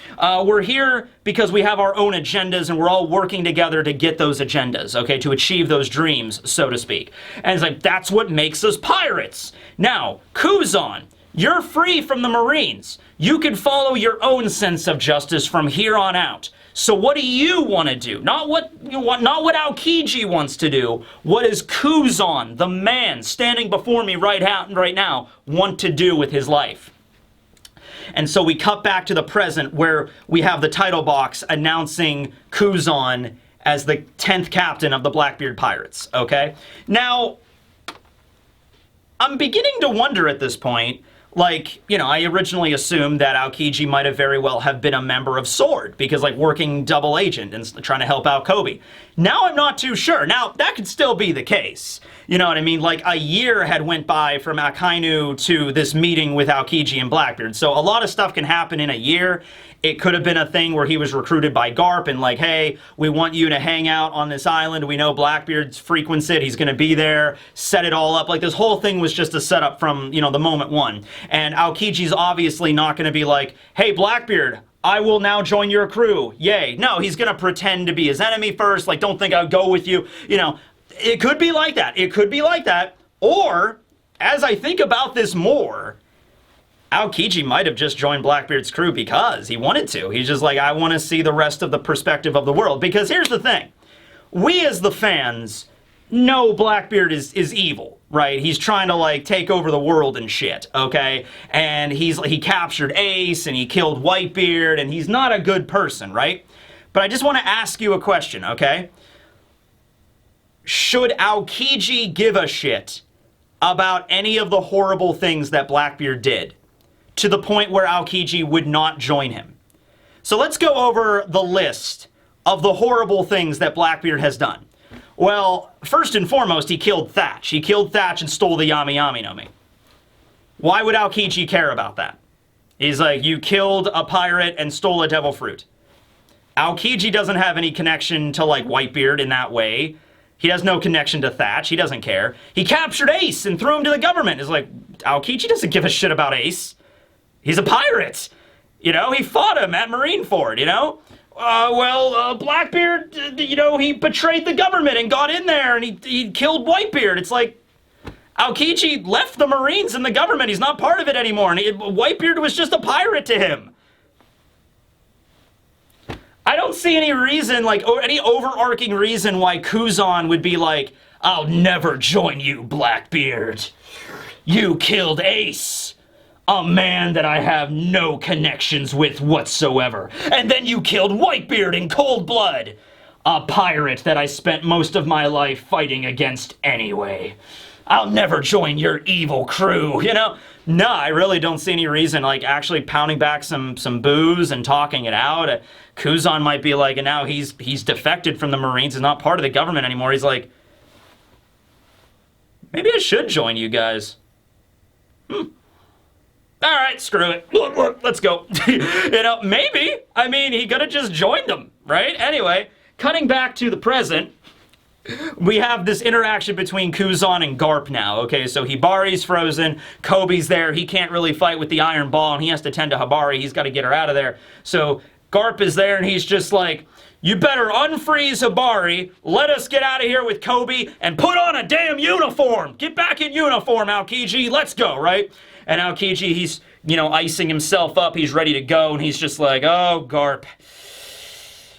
we're here because we have our own agendas, and we're all working together to get those agendas, okay, to achieve those dreams, so to speak. And it's like, that's what makes us pirates. Now, Kuzan, you're free from the Marines. You can follow your own sense of justice from here on out. So what do you want to do? Not what Aokiji wants to do. What does Kuzan, the man standing before me right now, want to do with his life? And so we cut back to the present, where we have the title box announcing Kuzan as the 10th captain of the Blackbeard Pirates, okay? Now, I'm beginning to wonder at this point, like, you know, I originally assumed that Aokiji might have very well have been a member of SWORD, because, like, working double agent and trying to help out Kobe. Now I'm not too sure. Now, that could still be the case. You know what I mean? Like, a year had went by from Akainu to this meeting with Aokiji and Blackbeard. So a lot of stuff can happen in a year. It could have been a thing where he was recruited by Garp and like, hey, we want you to hang out on this island. We know Blackbeard's frequents it. He's going to be there. Set it all up. Like, this whole thing was just a setup from, you know, the moment one. And Aokiji's obviously not going to be like, hey, Blackbeard, I will now join your crew. Yay. No, he's going to pretend to be his enemy first. Like, don't think I'll go with you. You know, it could be like that. It could be like that. Or, as I think about this more, Aokiji might have just joined Blackbeard's crew because he wanted to. He's just like, I want to see the rest of the perspective of the world. Because here's the thing. We as the fans know Blackbeard is evil, right? He's trying to, like, take over the world and shit, okay? And he captured Ace and he killed Whitebeard, and he's not a good person, right? But I just want to ask you a question, okay? Should Aokiji give a shit about any of the horrible things that Blackbeard did, to the point where Aokiji would not join him? So let's go over the list of the horrible things that Blackbeard has done. Well, first and foremost, he killed Thatch. He killed Thatch and stole the Yami Yami no Mi. Why would Aokiji care about that? He's like, you killed a pirate and stole a devil fruit. Aokiji doesn't have any connection to, like, Whitebeard in that way. He has no connection to Thatch. He doesn't care. He captured Ace and threw him to the government. It's like, Aokiji doesn't give a shit about Ace. He's a pirate. You know, he fought him at Marineford, you know? Blackbeard, you know, he betrayed the government and got in there and he killed Whitebeard. It's like, Aokiji left the Marines and the government. He's not part of it anymore. And Whitebeard was just a pirate to him. I don't see any reason, like, any overarching reason why Kuzan would be like, I'll never join you, Blackbeard. You killed Ace, a man that I have no connections with whatsoever. And then you killed Whitebeard in cold blood, a pirate that I spent most of my life fighting against anyway. I'll never join your evil crew, you know? No, I really don't see any reason, like, actually pounding back some booze and talking it out. Kuzan might be like, and now he's defected from the Marines, he's not part of the government anymore. He's like, maybe I should join you guys. All right, screw it. Look, let's go. You know, maybe. I mean, he could have just joined them, right? Anyway, cutting back to the present, we have this interaction between Kuzan and Garp now. Okay, so Hibari's frozen, Kobe's there, he can't really fight with the iron ball, and he has to tend to Hibari, he's got to get her out of there. So Garp is there, and he's just like, you better unfreeze Hibari, let us get out of here with Kobe, and put on a damn uniform! Get back in uniform, Aokiji, let's go, right? And Aokiji, he's, you know, icing himself up, he's ready to go, and he's just like, oh, Garp,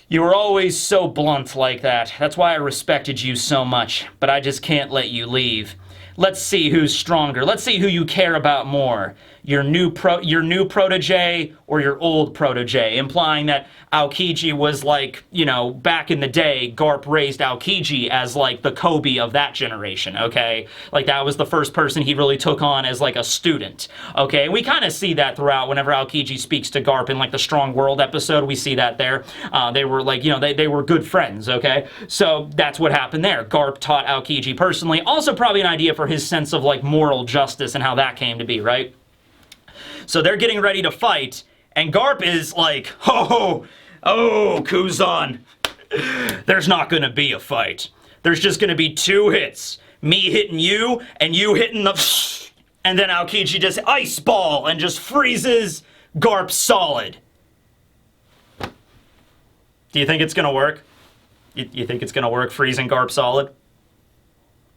you were always so blunt like that. That's why I respected you so much, but I just can't let you leave. Let's see who's stronger. Let's see who you care about more. Your new protege or your old protege, implying that Aokiji was like, you know, back in the day, Garp raised Aokiji as like the Kobe of that generation, okay? Like that was the first person he really took on as like a student, okay? And we kind of see that throughout whenever Aokiji speaks to Garp in like the Strong World episode, we see that there. They were like, you know, they were good friends, okay? So that's what happened there. Garp taught Aokiji personally, also probably an idea for his sense of like moral justice and how that came to be, right? So they're getting ready to fight, and Garp is like, oh, Kuzan, there's not gonna be a fight. There's just gonna be 2 hits. Me hitting you, and you hitting the... And then Aokiji just ice ball and just freezes Garp solid. Do you think it's gonna work? You think it's gonna work, freezing Garp solid?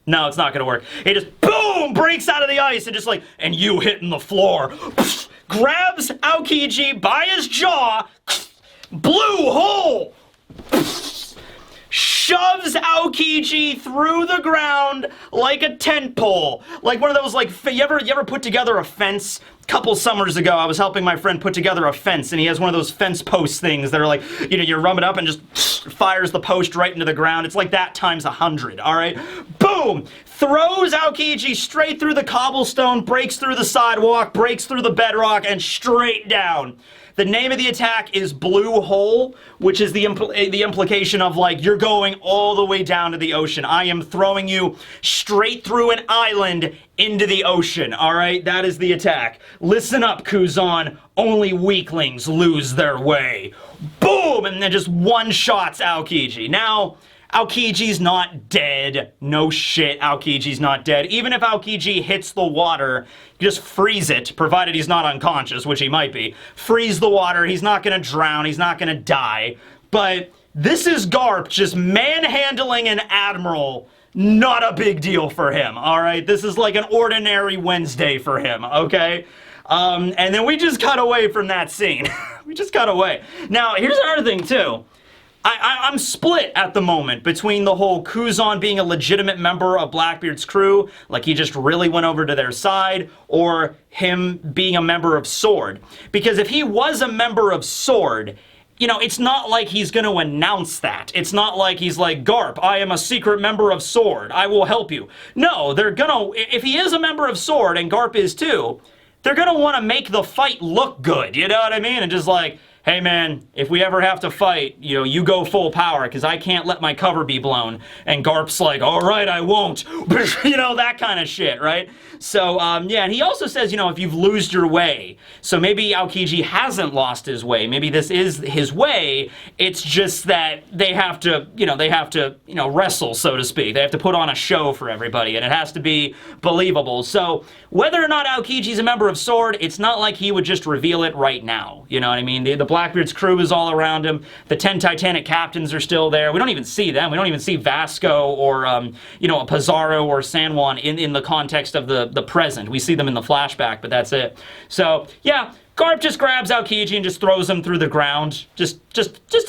No, it's not gonna work. He just, boom, breaks out of the ice and just like, and you hitting the floor. Grabs Aokiji by his jaw, blue hole, shoves Aokiji through the ground like a tent pole. Like one of those, like, you ever put together a fence? A couple summers ago, I was helping my friend put together a fence, and he has one of those fence post things that are like, you know, you rub it up and just fires the post right into the ground. It's like that times 100, all right? Boom! Throws Aokiji straight through the cobblestone, breaks through the sidewalk, breaks through the bedrock, and straight down. The name of the attack is Blue Hole, which is the implication of, like, you're going all the way down to the ocean. I am throwing you straight through an island into the ocean, all right? That is the attack. Listen up, Kuzan. Only weaklings lose their way. Boom! And then just one-shots Aokiji. Now, Aokiji's not dead. No shit, Aokiji's not dead. Even if Aokiji hits the water, just freeze it, provided he's not unconscious, which he might be. Freeze the water, he's not gonna drown, he's not gonna die. But this is Garp just manhandling an admiral. Not a big deal for him, alright? This is like an ordinary Wednesday for him, okay? And then we just cut away from that scene. We just cut away. Now, here's another thing, too. I'm split at the moment between the whole Kuzan being a legitimate member of Blackbeard's crew, like he just really went over to their side, or him being a member of Sword. Because if he was a member of Sword, you know, it's not like he's going to announce that. It's not like he's like, Garp, I am a secret member of Sword. I will help you. No, they're going to, if he is a member of Sword, and Garp is too, they're going to want to make the fight look good. You know what I mean? And just like, hey man, if we ever have to fight, you know, you go full power, because I can't let my cover be blown. And Garp's like, all right, I won't. You know, that kind of shit, right? So, yeah, and he also says, you know, if you've lost your way. So maybe Aokiji hasn't lost his way. Maybe this is his way. It's just that they have to, you know, wrestle, so to speak. They have to put on a show for everybody, and it has to be believable. So whether or not Aokiji's a member of Sword, it's not like he would just reveal it right now. You know what I mean? The Blackbeard's crew is all around him. The 10 Titanic captains are still there. We don't even see them. We don't even see Vasco or, you know, Pizarro or San Juan in the context of the present. We see them in the flashback, but that's it. So, yeah, Garp just grabs Aokiji and just throws him through the ground. Just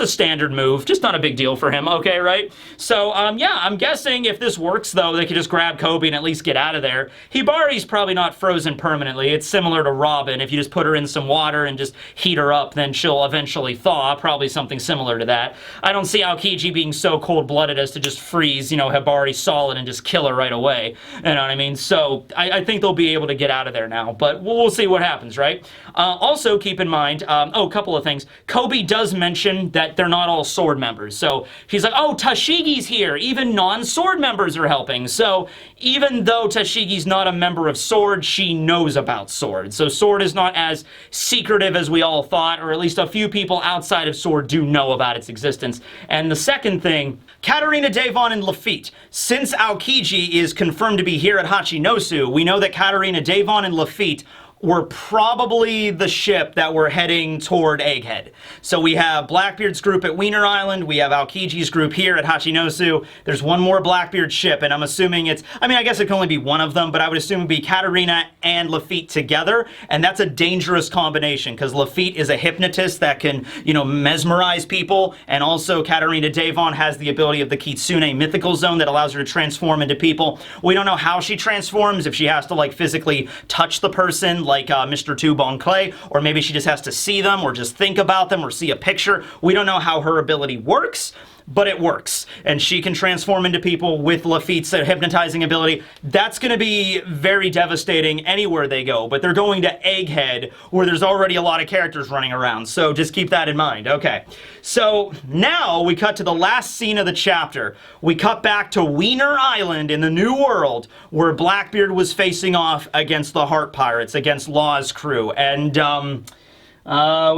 a standard move. Just not a big deal for him, okay, right? So, yeah, I'm guessing if this works, though, they could just grab Kobe and at least get out of there. Hibari's probably not frozen permanently. It's similar to Robin. If you just put her in some water and just heat her up, then she'll eventually thaw. Probably something similar to that. I don't see Aokiji being so cold-blooded as to just freeze, you know, Hibari solid and just kill her right away. You know what I mean? So, I think they'll be able to get out of there now. But we'll see what happens, right? Also, keep in mind, a couple of things. Kobe does mention that they're not all sword members. So he's like, oh, Tashigi's here. Even non-sword members are helping. So even though Tashigi's not a member of Sword, she knows about Sword. So Sword is not as secretive as we all thought, or at least a few people outside of Sword do know about its existence. And the second thing, Katarina, Devon, and Lafitte. Since Aokiji is confirmed to be here at Hachinosu, we know that Katarina, Devon, and Lafitte were probably the ship that were heading toward Egghead. So we have Blackbeard's group at Wiener Island, we have Aokiji's group here at Hachinosu, there's one more Blackbeard ship, and I'm assuming it's, I mean, I guess it can only be one of them, but I would assume it would be Katarina and Lafitte together, and that's a dangerous combination, because Lafitte is a hypnotist that can, you know, mesmerize people, and also Katarina Devon has the ability of the Kitsune mythical zone that allows her to transform into people. We don't know how she transforms, if she has to, like, physically touch the person, like Mr. Tube on Clay, or maybe she just has to see them, or just think about them, or see a picture. We don't know how her ability works, but it works. And she can transform into people with Lafitte's hypnotizing ability. That's going to be very devastating anywhere they go, but they're going to Egghead, where there's already a lot of characters running around, so just keep that in mind. Okay, so now we cut to the last scene of the chapter. We cut back to Wiener Island in the New World, where Blackbeard was facing off against the Heart Pirates, against Law's crew, and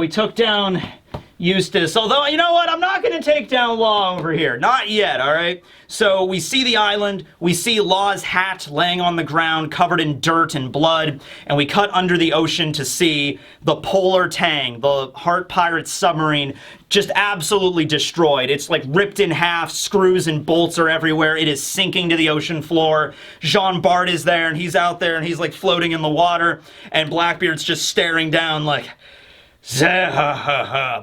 we took down Eustace, although, you know what, I'm not going to take down Law over here. Not yet, alright? So we see the island, we see Law's hat laying on the ground, covered in dirt and blood, and we cut under the ocean to see the Polar Tang, the Heart Pirate submarine, just absolutely destroyed. It's like ripped in half, screws and bolts are everywhere, it is sinking to the ocean floor. Jean Bart is there, and he's out there, and he's like floating in the water, and Blackbeard's just staring down like,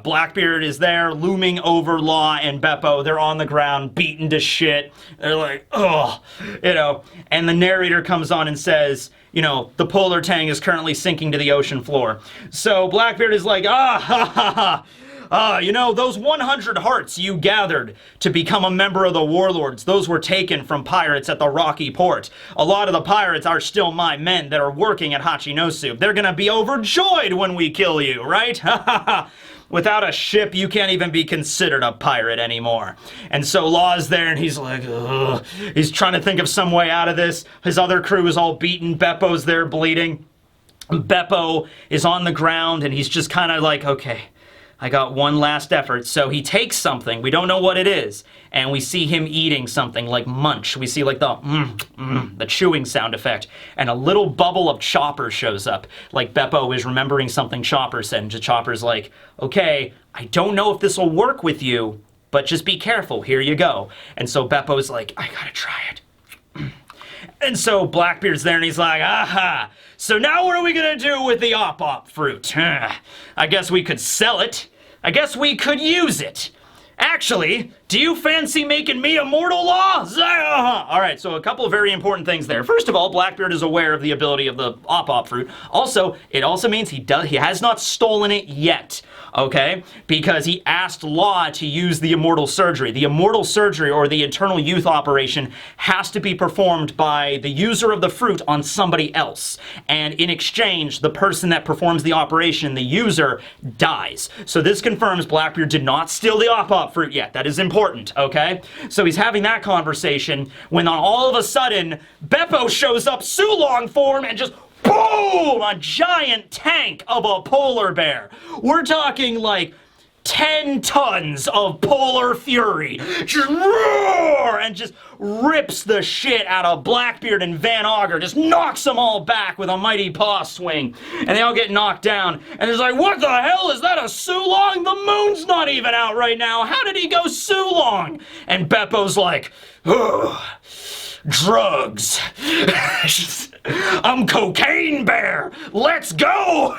Blackbeard is there, looming over Law and Beppo. They're on the ground, beaten to shit. They're like, ugh, you know. And the narrator comes on and says, you know, the Polar Tang is currently sinking to the ocean floor. So Blackbeard is like, you know, those 100 hearts you gathered to become a member of the Warlords, those were taken from pirates at the Rocky Port. A lot of the pirates are still my men that are working at Hachinosu. They're gonna be overjoyed when we kill you, right? Without a ship, you can't even be considered a pirate anymore. And so Law's there, and he's like, ugh. He's trying to think of some way out of this. His other crew is all beaten. Beppo's there bleeding. Beppo is on the ground, and he's just kind of like, okay, I got one last effort. So he takes something, we don't know what it is, and we see him eating something like munch. We see like the chewing sound effect, and a little bubble of Chopper shows up. Like Beppo is remembering something Chopper said, and Chopper's like, okay, I don't know if this will work with you, but just be careful, here you go. And so Beppo's like, I gotta try it. And so Blackbeard's there, and he's like, aha, so now what are we gonna do with the op-op fruit? I guess we could sell it. I guess we could use it. Actually, do you fancy making me immortal, Law? All right, so a couple of very important things there. First of all, Blackbeard is aware of the ability of the op-op fruit. Also, it also means he has not stolen it yet, okay? Because he asked Law to use the immortal surgery. The immortal surgery, or the eternal youth operation, has to be performed by the user of the fruit on somebody else. And in exchange, the person that performs the operation, the user, dies. So this confirms Blackbeard did not steal the op-op fruit yet. That is important, okay? So he's having that conversation when all of a sudden, Beppo shows up Sulong form and just boom! A giant tank of a polar bear. We're talking like 10 tons of polar fury. Just roar! And just rips the shit out of Blackbeard and Van Augur. Just knocks them all back with a mighty paw swing. And they all get knocked down. And it's like, what the hell? Is that a Sulong? The moon's not even out right now. How did he go Sulong? And Beppo's like, ugh. Drugs. I'm Cocaine Bear. Let's go.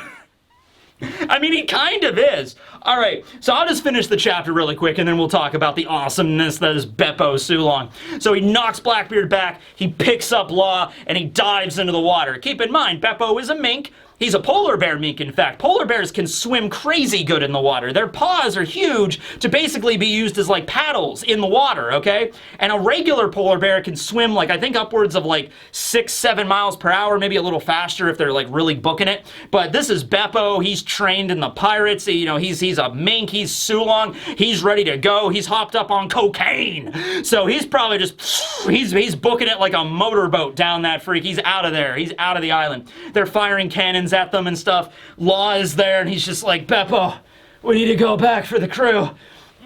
I mean, he kind of is. All right, so I'll just finish the chapter really quick, and then we'll talk about the awesomeness that is Beppo Sulong. So he knocks Blackbeard back, he picks up Law, and he dives into the water. Keep in mind, Beppo is a mink. He's a polar bear mink, in fact. Polar bears can swim crazy good in the water. Their paws are huge to basically be used as like paddles in the water, okay? And a regular polar bear can swim like, I think upwards of like 6-7 miles per hour, maybe a little faster if they're like really booking it. But this is Beppo. He's trained in the pirates. You know, he's a mink. He's Sulong. He's ready to go. He's hopped up on cocaine. So he's probably just, he's booking it like a motorboat down that freak. He's out of there. He's out of the island. They're firing cannons at them and stuff. Law is there and he's just like, Beppo, we need to go back for the crew.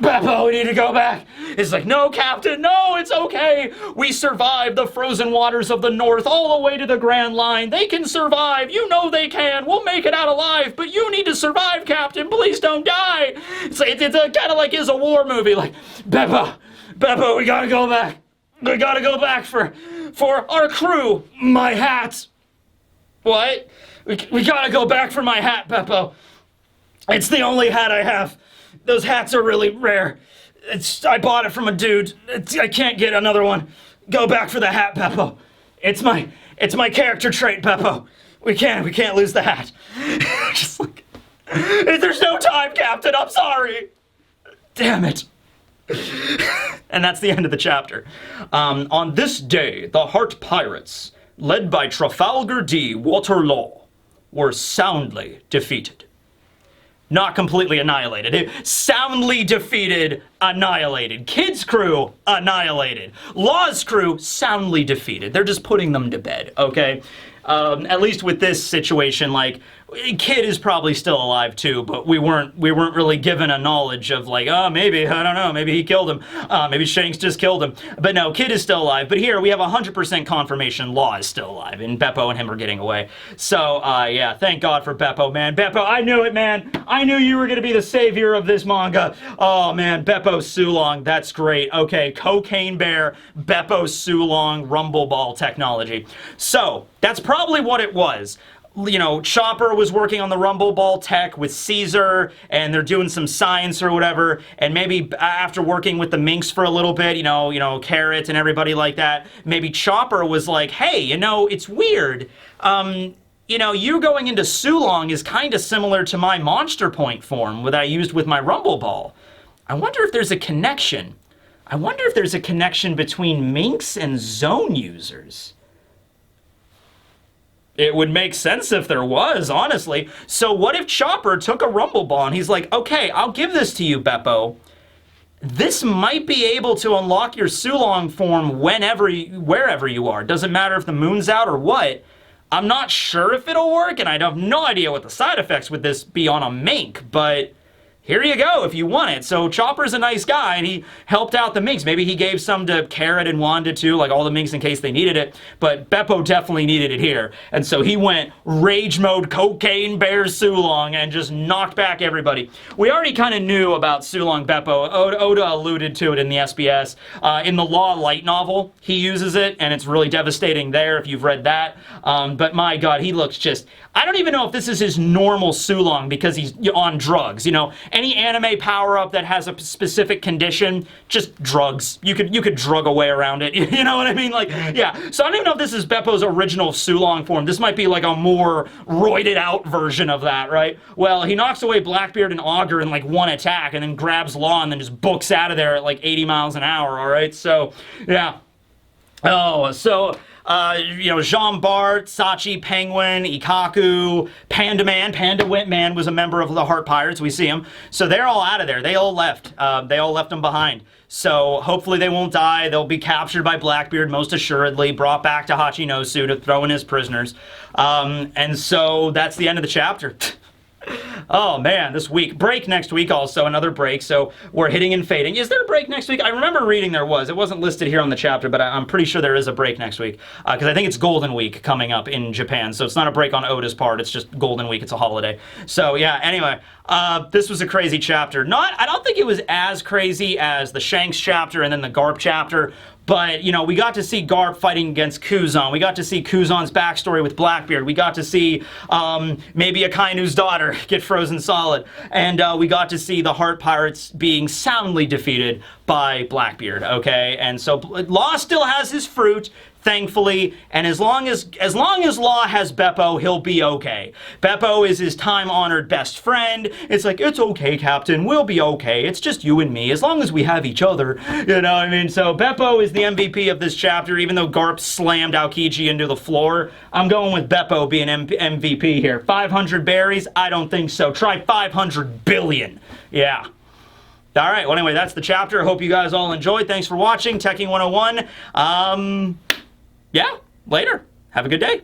Beppo, we need to go back. It's like, no, Captain, no, it's okay. We survived the frozen waters of the north all the way to the Grand Line. They can survive. You know they can. We'll make it out alive, but you need to survive, Captain. Please don't die. It's kind of like it's a war movie. Like, Beppo, we gotta go back. We gotta go back for our crew. My hat. What? We gotta go back for my hat, Beppo. It's the only hat I have. Those hats are really rare. I bought it from a dude. I can't get another one. Go back for the hat, Beppo. It's my character trait, Beppo. We can't lose the hat. Just like, there's no time, Captain. I'm sorry. Damn it. And that's the end of the chapter. On this day, the Heart Pirates, led by Trafalgar D. Waterloo, were soundly defeated. Not completely annihilated. Soundly defeated, annihilated. Kid's crew, annihilated. Law's crew, soundly defeated. They're just putting them to bed, okay? At least with this situation, like, Kid is probably still alive too, but we weren't really given a knowledge of like, oh, maybe, I don't know, maybe he killed him. Maybe Shanks just killed him. But no, Kid is still alive. But here we have 100% confirmation Law is still alive, and Beppo and him are getting away. So, yeah, thank God for Beppo, man. Beppo, I knew it, man. I knew you were going to be the savior of this manga. Oh, man, Beppo Sulong, that's great. Okay, Cocaine Bear, Beppo Sulong, Rumble Ball technology. So, that's probably what it was. You know, Chopper was working on the Rumble Ball tech with Caesar, and they're doing some science or whatever, and maybe after working with the minks for a little bit, you know, Carrot and everybody like that, maybe Chopper was like, hey, you know, it's weird. You know, you going into Sulong is kind of similar to my Monster Point form that I used with my Rumble Ball. I wonder if there's a connection. I wonder if there's a connection between minks and zone users. It would make sense if there was, honestly. So what if Chopper took a Rumble Ball and he's like, okay, I'll give this to you, Beppo. This might be able to unlock your Sulong form wherever you are. Doesn't matter if the moon's out or what. I'm not sure if it'll work, and I have no idea what the side effects would this be on a mink, but here you go if you want it. So Chopper's a nice guy, and he helped out the minks. Maybe he gave some to Carrot and Wanda too, like all the minks in case they needed it. But Beppo definitely needed it here. And so he went rage mode Cocaine Bear Sulong and just knocked back everybody. We already kind of knew about Sulong Beppo. Oda alluded to it in the SBS. In the Law light novel, he uses it, and it's really devastating there if you've read that. But my God, he looks just... I don't even know if this is his normal Sulong because he's on drugs, you know. Any anime power-up that has a specific condition, just drugs. You could drug away around it, you know what I mean? Like, yeah. So I don't even know if this is Beppo's original Sulong form. This might be like a more roided-out version of that, right? Well, he knocks away Blackbeard and Augur in like one attack and then grabs Law and then just books out of there at like 80 miles an hour, all right? So, yeah. Oh, so... you know, Jean Bart, Sachi, Penguin, Ikaku, Panda Man. Panda Man was a member of the Heart Pirates. We see him. So they're all out of there. They all left. They all left them behind. So hopefully they won't die. They'll be captured by Blackbeard, most assuredly, brought back to Hachinosu to throw in as prisoners. And so that's the end of the chapter. Oh man, this week. Break next week also, another break, so we're hitting and fading. Is there a break next week? I remember reading there was. It wasn't listed here on the chapter, but I'm pretty sure there is a break next week. Because I think it's Golden Week coming up in Japan, so it's not a break on Oda's part, it's just Golden Week, it's a holiday. So yeah, anyway, this was a crazy chapter. I don't think it was as crazy as the Shanks chapter and then the Garp chapter, but, you know, we got to see Garp fighting against Kuzan. We got to see Kuzan's backstory with Blackbeard. We got to see maybe Akainu's daughter get frozen solid. And we got to see the Heart Pirates being soundly defeated by Blackbeard, okay? And so Law still has his fruit, thankfully, and as long as Law has Beppo, he'll be okay. Beppo is his time-honored best friend. It's like, it's okay, Captain, we'll be okay. It's just you and me, as long as we have each other. You know what I mean? So Beppo is the MVP of this chapter, even though Garp slammed Aokiji into the floor. I'm going with Beppo being MVP here. 500 berries? I don't think so. Try 500 billion. Yeah. All right, well, anyway, that's the chapter. I hope you guys all enjoyed. Thanks for watching Teching 101. Yeah, later. Have a good day.